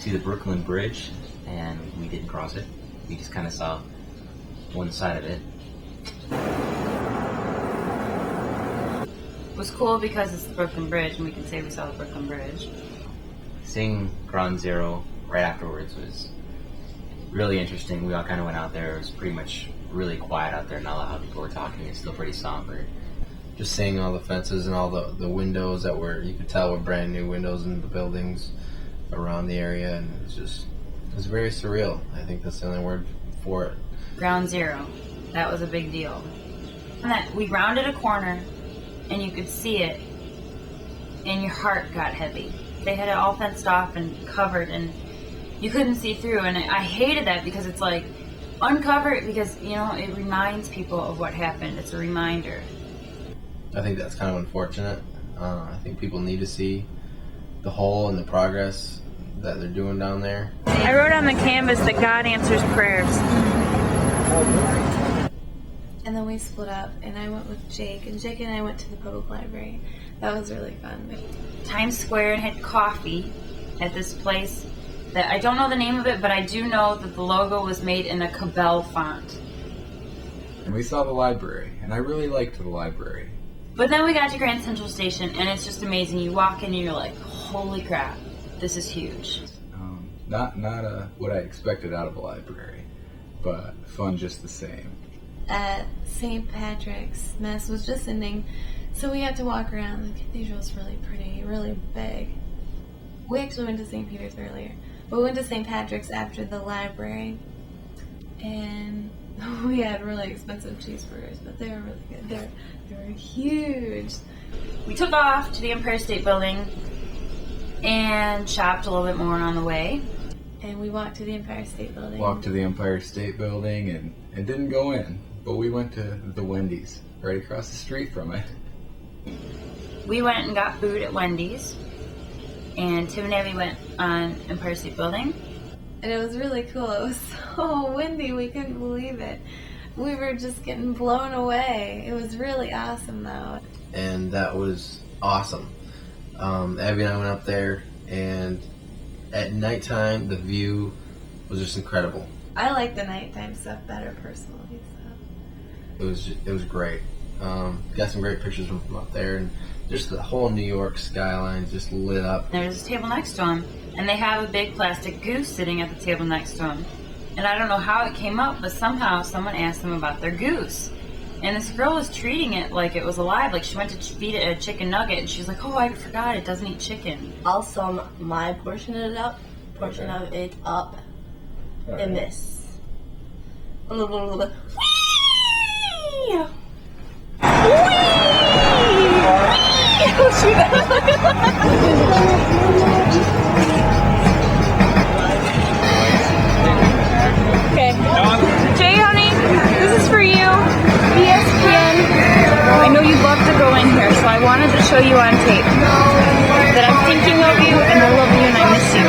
to the Brooklyn Bridge, and we didn't cross it. We just kind of saw one side of it. It was cool because it's the Brooklyn Bridge, and we can say we saw the Brooklyn Bridge. Seeing Ground Zero right afterwards was really interesting. We all kind of went out there. It was pretty much really quiet out there. Not a lot of people were talking. It's still pretty somber. Just seeing all the fences and all the windows that you could tell were brand new windows in the buildings around the area, and it was very surreal. I think that's the only word for it. Ground Zero, that was a big deal. And that we rounded a corner, and you could see it, and your heart got heavy. They had it all fenced off and covered, and you couldn't see through. And I hated that because it's like, uncover it because, you know, it reminds people of what happened. It's a reminder. I think that's kind of unfortunate. I think people need to see the whole and the progress that they're doing down there. I wrote on the canvas that God answers prayers. And then we split up, and I went with Jake, and Jake and I went to the public library. That was really fun. Times Square had coffee at this place that I don't know the name of it, but I do know that the logo was made in a Cabell font. And we saw the library, and I really liked the library. But then we got to Grand Central Station, and it's just amazing. You walk in and you're like, holy crap, this is huge. Not what I expected out of a library, but fun just the same. At St. Patrick's, Mass was just ending, so we had to walk around. The cathedral's really pretty, really big. We actually went to St. Peter's earlier, but we went to St. Patrick's after the library, and we had really expensive cheeseburgers, but they were really good. They were huge. We took off to the Empire State Building and shopped a little bit more on the way. And we walked to the Empire State Building. Walked to the Empire State Building and didn't go in, but we went to the Wendy's right across the street from it. We went and got food at Wendy's, and Tim and Abby went on Empire State Building. And it was really cool. It was so windy, we couldn't believe it. We were just getting blown away. It was really awesome, though. And that was awesome. Abby and I went up there, and at nighttime, the view was just incredible. I like the nighttime stuff better personally. So. It was great. Got some great pictures from up there, and just the whole New York skyline just lit up. There's a table next to them, and they have a big plastic goose sitting at the table next to them. And I don't know how it came up, but somehow someone asked them about their goose. And this girl was treating it like it was alive, like she went to feed it a chicken nugget, and she's like, oh, I forgot, it doesn't eat chicken. I'll sum my portion of it up in this. Whee! Okay. Jay, honey, this is for you. ESPN. I know you'd love to go in here, so I wanted to show you on tape that I'm thinking of you and I love you and I miss you.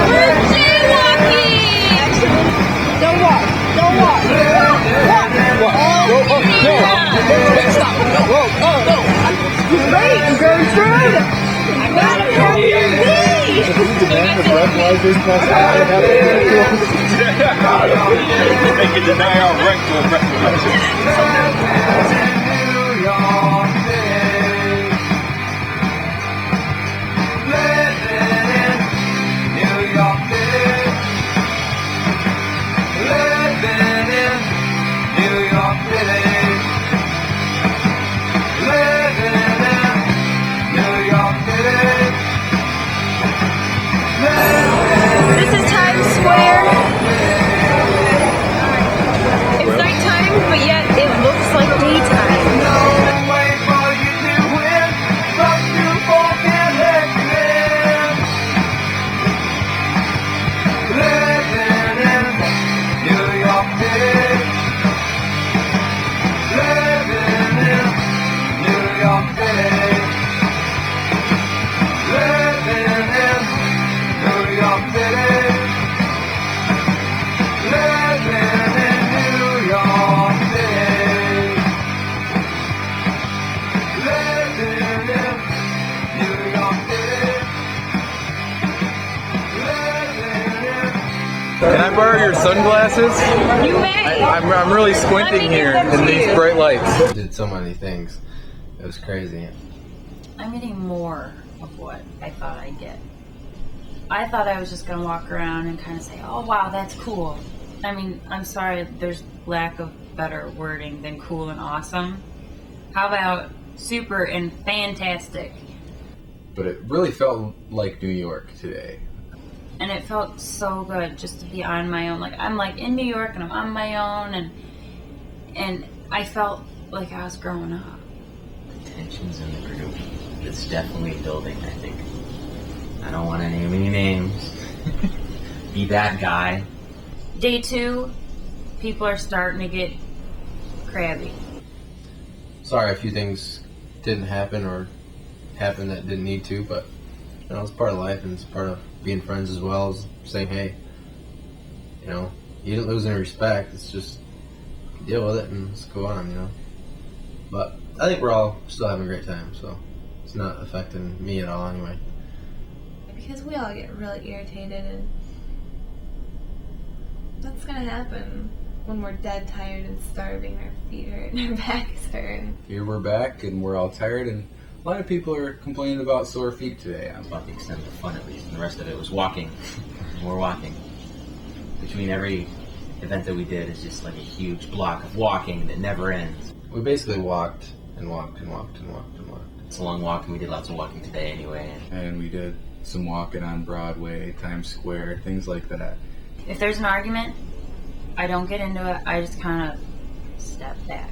We're jaywalking! Don't walk. Don't walk. Walk. No. Stop. No. Whoa. No. Great. You're going through. I got it from your knee. The breathalyzers they can deny our right to a breathalyzer. This is Times Square. It's nighttime, but yet it looks like daytime. Can I borrow your sunglasses? You may. I'm really squinting here in these bright lights. Did so many things. It was crazy. I'm getting more of what I thought I'd get. I thought I was just going to walk around and kind of say, oh, wow, that's cool. I mean, I'm sorry, there's lack of better wording than cool and awesome. How about super and fantastic? But it really felt like New York today. And it felt so good just to be on my own. Like, I'm like in New York and I'm on my own, and I felt like I was growing up. The tensions in the group. It's definitely building, I think. I don't want to name any names. Be that guy. Day 2, people are starting to get crabby. Sorry, a few things didn't happen or happened that didn't need to, but you know, it's part of life and it's part of being friends as well as saying, hey, you know, you didn't lose any respect. It's just deal with it and let's go on, you know. But I think we're all still having a great time, so it's not affecting me at all anyway. Because we all get really irritated, and that's gonna happen when we're dead tired and starving, our feet hurt and our backs hurt. Here we're back and we're all tired, and a lot of people are complaining about sore feet today. About the extent of the fun, at least. And the rest of it was walking. We're walking. Between every event that we did is just like a huge block of walking that never ends. We basically walked and walked and walked and walked and walked. It's a long walk, and we did lots of walking today anyway. And we did some walking on Broadway, Times Square, things like that. If there's an argument, I don't get into it. I just kind of step back.